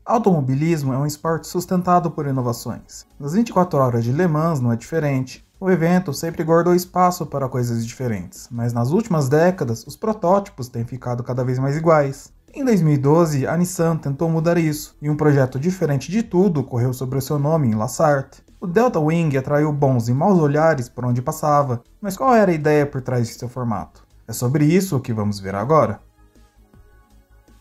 Automobilismo é um esporte sustentado por inovações. Nas 24 horas de Le Mans não é diferente. O evento sempre guardou espaço para coisas diferentes, mas nas últimas décadas os protótipos têm ficado cada vez mais iguais. Em 2012, a Nissan tentou mudar isso, e um projeto diferente de tudo correu sobre o seu nome em La Sarthe. O Delta Wing atraiu bons e maus olhares por onde passava, mas qual era a ideia por trás de seu formato? É sobre isso que vamos ver agora.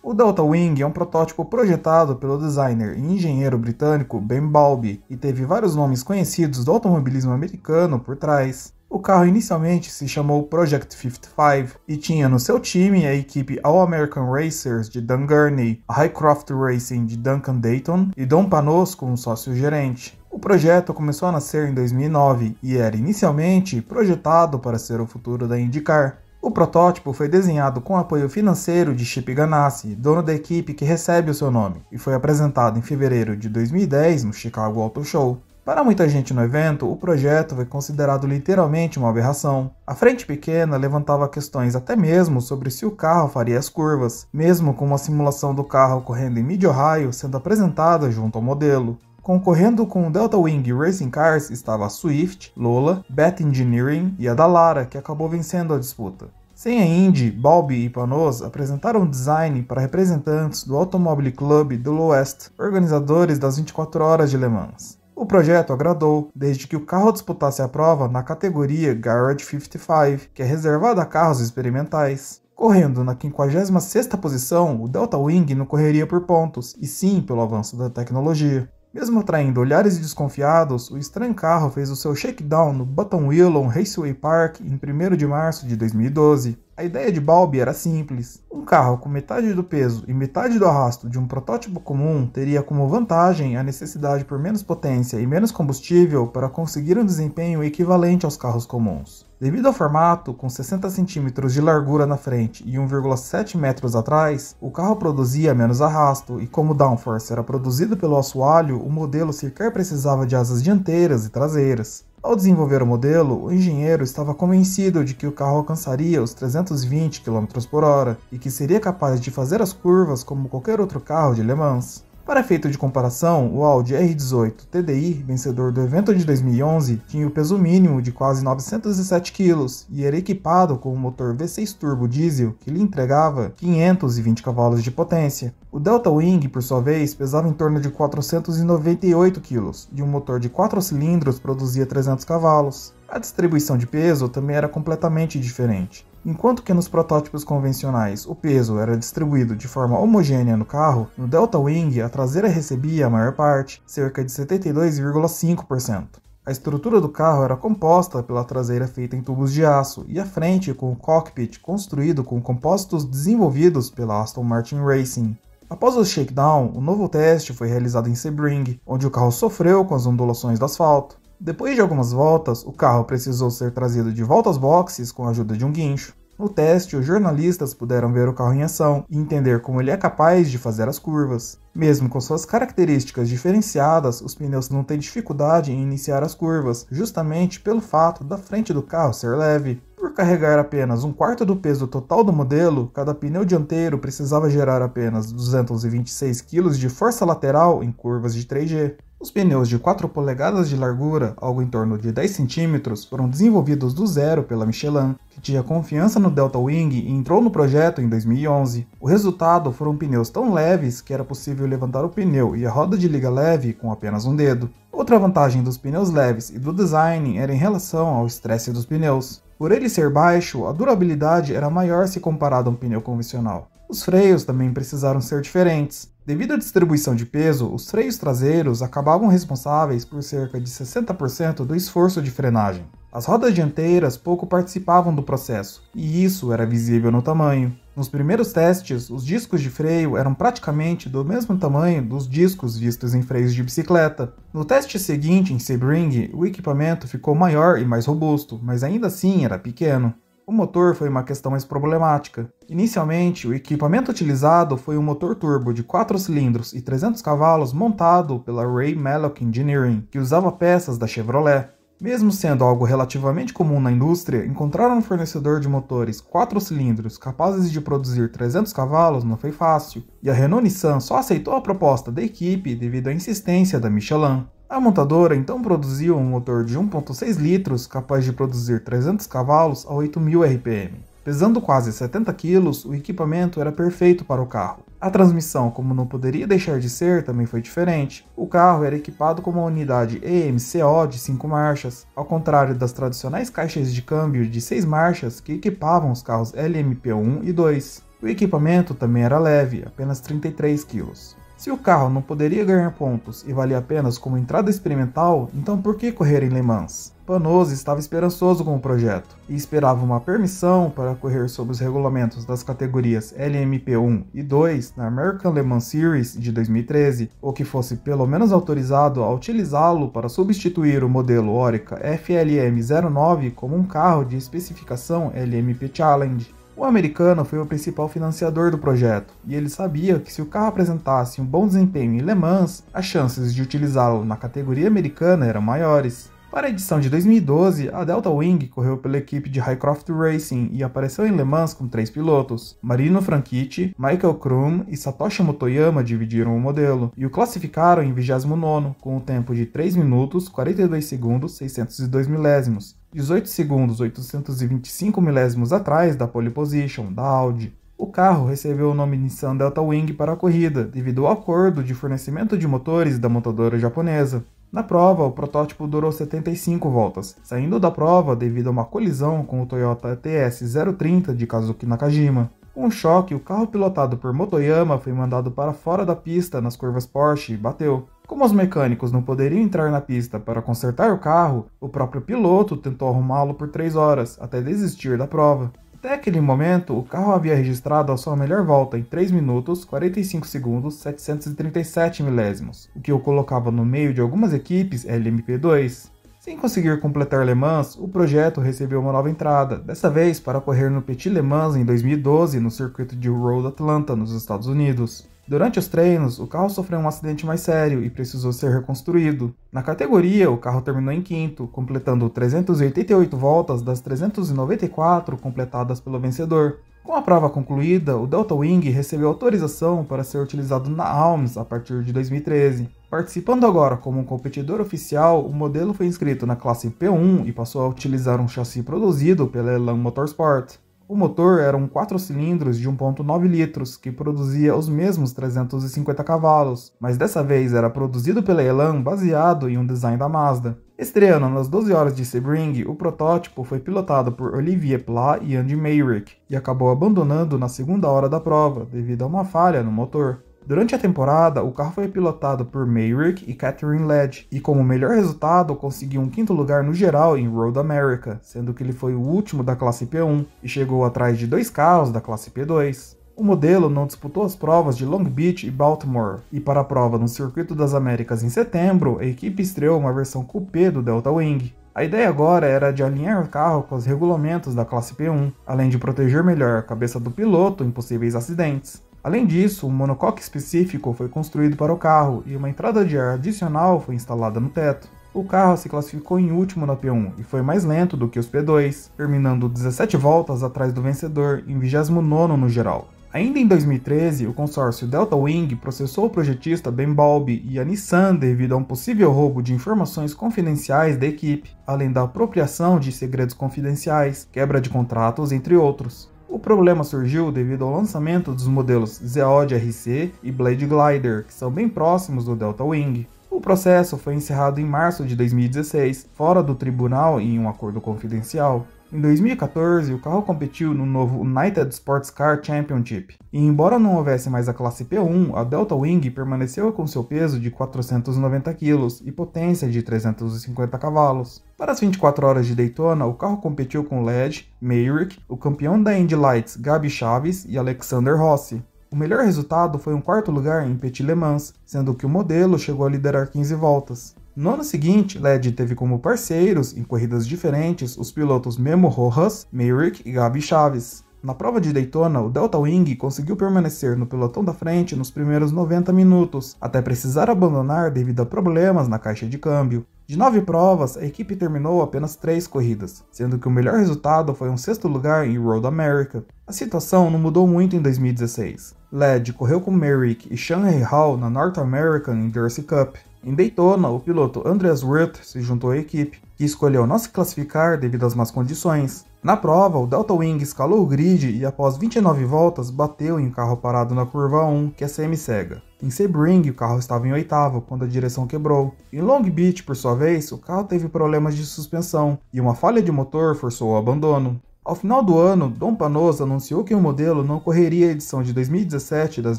O Delta Wing é um protótipo projetado pelo designer e engenheiro britânico Ben Bowlby e teve vários nomes conhecidos do automobilismo americano por trás. O carro inicialmente se chamou Project 55 e tinha no seu time a equipe All American Racers de Dan Gurney, a Highcroft Racing de Duncan Dayton e Don Panos como sócio-gerente. O projeto começou a nascer em 2009 e era inicialmente projetado para ser o futuro da IndyCar. O protótipo foi desenhado com apoio financeiro de Chip Ganassi, dono da equipe que recebe o seu nome, e foi apresentado em fevereiro de 2010 no Chicago Auto Show. Para muita gente no evento, o projeto foi considerado literalmente uma aberração. A frente pequena levantava questões até mesmo sobre se o carro faria as curvas, mesmo com uma simulação do carro correndo em Mid-Ohio sendo apresentada junto ao modelo. Concorrendo com o Delta Wing Racing Cars estava a Swift, Lola, Beth Engineering e a Dallara, que acabou vencendo a disputa. Sem a Indy, Bowlby e Panos apresentaram o design para representantes do Automobile Club do West, organizadores das 24 horas de Le Mans. O projeto agradou, desde que o carro disputasse a prova na categoria Garage 55, que é reservada a carros experimentais. Correndo na 56ª posição, o Delta Wing não correria por pontos, e sim pelo avanço da tecnologia. Mesmo atraindo olhares desconfiados, o estranho carro fez o seu shakedown no Buttonwillow Raceway Park em 1º de março de 2012. A ideia de Bowlby era simples. Um carro com metade do peso e metade do arrasto de um protótipo comum teria como vantagem a necessidade por menos potência e menos combustível para conseguir um desempenho equivalente aos carros comuns. Devido ao formato, com 60 cm de largura na frente e 1,7 metros atrás, o carro produzia menos arrasto e como o downforce era produzido pelo assoalho, o modelo sequer precisava de asas dianteiras e traseiras. Ao desenvolver o modelo, o engenheiro estava convencido de que o carro alcançaria os 320 km/h e que seria capaz de fazer as curvas como qualquer outro carro de Le Mans. Para efeito de comparação, o Audi R18 TDI, vencedor do evento de 2011, tinha o peso mínimo de quase 907 kg e era equipado com um motor V6 turbo diesel que lhe entregava 520 cavalos de potência. O Delta Wing, por sua vez, pesava em torno de 498 kg e um motor de 4 cilindros produzia 300 cavalos. A distribuição de peso também era completamente diferente. Enquanto que nos protótipos convencionais o peso era distribuído de forma homogênea no carro, no Delta Wing a traseira recebia a maior parte, cerca de 72,5%. A estrutura do carro era composta pela traseira feita em tubos de aço e a frente com o cockpit construído com compósitos desenvolvidos pela Aston Martin Racing. Após o shakedown, o novo teste foi realizado em Sebring, onde o carro sofreu com as ondulações do asfalto. Depois de algumas voltas, o carro precisou ser trazido de volta aos boxes com a ajuda de um guincho. No teste, os jornalistas puderam ver o carro em ação e entender como ele é capaz de fazer as curvas. Mesmo com suas características diferenciadas, os pneus não têm dificuldade em iniciar as curvas, justamente pelo fato da frente do carro ser leve. Por carregar apenas um quarto do peso total do modelo, cada pneu dianteiro precisava gerar apenas 226 kg de força lateral em curvas de 3G. Os pneus de 4 polegadas de largura, algo em torno de 10 cm, foram desenvolvidos do zero pela Michelin, que tinha confiança no Delta Wing e entrou no projeto em 2011. O resultado foram pneus tão leves que era possível levantar o pneu e a roda de liga leve com apenas um dedo. Outra vantagem dos pneus leves e do design era em relação ao estresse dos pneus. Por ele ser baixo, a durabilidade era maior se comparado a um pneu convencional. Os freios também precisaram ser diferentes. Devido à distribuição de peso, os freios traseiros acabavam responsáveis por cerca de 60% do esforço de frenagem. As rodas dianteiras pouco participavam do processo, e isso era visível no tamanho. Nos primeiros testes, os discos de freio eram praticamente do mesmo tamanho dos discos vistos em freios de bicicleta. No teste seguinte, em Sebring, o equipamento ficou maior e mais robusto, mas ainda assim era pequeno. O motor foi uma questão mais problemática. Inicialmente, o equipamento utilizado foi um motor turbo de 4 cilindros e 300 cavalos montado pela Ray Mallock Engineering, que usava peças da Chevrolet. Mesmo sendo algo relativamente comum na indústria, encontrar um fornecedor de motores 4 cilindros capazes de produzir 300 cavalos não foi fácil, e a Renault-Nissan só aceitou a proposta da equipe devido à insistência da Michelin. A montadora então produziu um motor de 1.6 litros capaz de produzir 300 cavalos a 8.000 RPM. Pesando quase 70 kg, o equipamento era perfeito para o carro. A transmissão, como não poderia deixar de ser, também foi diferente. O carro era equipado com uma unidade EMCO de 5 marchas, ao contrário das tradicionais caixas de câmbio de 6 marchas que equipavam os carros LMP1 e 2. O equipamento também era leve, apenas 33 kg. Se o carro não poderia ganhar pontos e valia apenas como entrada experimental, então por que correr em Le Mans? Panoz estava esperançoso com o projeto e esperava uma permissão para correr sob os regulamentos das categorias LMP1 e 2 na American Le Mans Series de 2013, ou que fosse pelo menos autorizado a utilizá-lo para substituir o modelo Oreca FLM09 como um carro de especificação LMP Challenge. O americano foi o principal financiador do projeto, e ele sabia que se o carro apresentasse um bom desempenho em Le Mans, as chances de utilizá-lo na categoria americana eram maiores. Para a edição de 2012, a Delta Wing correu pela equipe de Highcroft Racing e apareceu em Le Mans com 3 pilotos. Marino Franchitti, Michael Krum e Satoshi Motoyama dividiram o modelo, e o classificaram em 29º, com o tempo de 3 minutos, 42 segundos, 602 milésimos, 18 segundos, 825 milésimos atrás da pole position, da Audi. O carro recebeu o nome Nissan Delta Wing para a corrida, devido ao acordo de fornecimento de motores da montadora japonesa. Na prova, o protótipo durou 75 voltas, saindo da prova devido a uma colisão com o Toyota TS030 de Kazuki Nakajima. Com o choque, o carro pilotado por Motoyama foi mandado para fora da pista nas curvas Porsche e bateu. Como os mecânicos não poderiam entrar na pista para consertar o carro, o próprio piloto tentou arrumá-lo por 3 horas, até desistir da prova. Até aquele momento, o carro havia registrado a sua melhor volta em 3 minutos, 45 segundos, 737 milésimos, o que o colocava no meio de algumas equipes LMP2. Sem conseguir completar Le Mans, o projeto recebeu uma nova entrada, dessa vez para correr no Petit Le Mans em 2012 no circuito de Road Atlanta, nos Estados Unidos. Durante os treinos, o carro sofreu um acidente mais sério e precisou ser reconstruído. Na categoria, o carro terminou em quinto, completando 388 voltas das 394 completadas pelo vencedor. Com a prova concluída, o Delta Wing recebeu autorização para ser utilizado na ALMS a partir de 2013. Participando agora como um competidor oficial, o modelo foi inscrito na classe P1 e passou a utilizar um chassi produzido pela Elan Motorsport. O motor era um 4 cilindros de 1.9 litros, que produzia os mesmos 350 cavalos, mas dessa vez era produzido pela Elan baseado em um design da Mazda. Estreando nas 12 horas de Sebring, o protótipo foi pilotado por Olivier Pla e Andy Meyrick, e acabou abandonando na segunda hora da prova, devido a uma falha no motor. Durante a temporada, o carro foi pilotado por Meyrick e Catherine Ledge, e como melhor resultado conseguiu um 5º lugar no geral em Road America, sendo que ele foi o último da classe P1 e chegou atrás de 2 carros da classe P2. O modelo não disputou as provas de Long Beach e Baltimore, e para a prova no Circuito das Américas em setembro, a equipe estreou uma versão coupé do Delta Wing. A ideia agora era de alinhar o carro com os regulamentos da classe P1, além de proteger melhor a cabeça do piloto em possíveis acidentes. Além disso, um monocoque específico foi construído para o carro e uma entrada de ar adicional foi instalada no teto. O carro se classificou em último na P1 e foi mais lento do que os P2, terminando 17 voltas atrás do vencedor em 29º no geral. Ainda em 2013, o consórcio Delta Wing processou o projetista Ben Balbi e a Nissan devido a um possível roubo de informações confidenciais da equipe, além da apropriação de segredos confidenciais, quebra de contratos, entre outros. O problema surgiu devido ao lançamento dos modelos Zeod RC e Blade Glider, que são bem próximos do Delta Wing. O processo foi encerrado em março de 2016, fora do tribunal e em um acordo confidencial. Em 2014, o carro competiu no novo United Sports Car Championship, e embora não houvesse mais a classe P1, a Delta Wing permaneceu com seu peso de 490 kg e potência de 350 cavalos. Para as 24 horas de Daytona, o carro competiu com Ledge, Meyrick, o campeão da Indy Lights Gabi Chaves e Alexander Rossi. O melhor resultado foi um 4º lugar em Petit Le Mans, sendo que o modelo chegou a liderar 15 voltas. No ano seguinte, Ledge teve como parceiros, em corridas diferentes, os pilotos Memo Rojas, Meyrick e Gabi Chaves. Na prova de Daytona, o Delta Wing conseguiu permanecer no pelotão da frente nos primeiros 90 minutos, até precisar abandonar devido a problemas na caixa de câmbio. De 9 provas, a equipe terminou apenas 3 corridas, sendo que o melhor resultado foi um 6º lugar em Road America. A situação não mudou muito em 2016. Led correu com Merrick e Shanghai Hall na North American Endurance Cup. Em Daytona, o piloto Andreas Wirth se juntou à equipe, que escolheu não se classificar devido às más condições. Na prova, o Delta Wing escalou o grid e após 29 voltas bateu em um carro parado na curva 1, que é semi-cega. Em Sebring, o carro estava em 8º quando a direção quebrou. Em Long Beach, por sua vez, o carro teve problemas de suspensão e uma falha de motor forçou o abandono. Ao final do ano, Dom Panoz anunciou que o modelo não correria a edição de 2017 das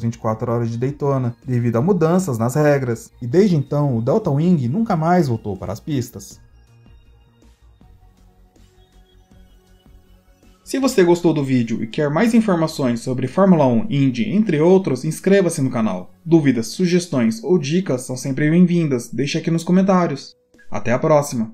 24 horas de Daytona, devido a mudanças nas regras, e desde então o Delta Wing nunca mais voltou para as pistas. Se você gostou do vídeo e quer mais informações sobre Fórmula 1, Indy, entre outros, inscreva-se no canal. Dúvidas, sugestões ou dicas são sempre bem-vindas, deixe aqui nos comentários. Até a próxima!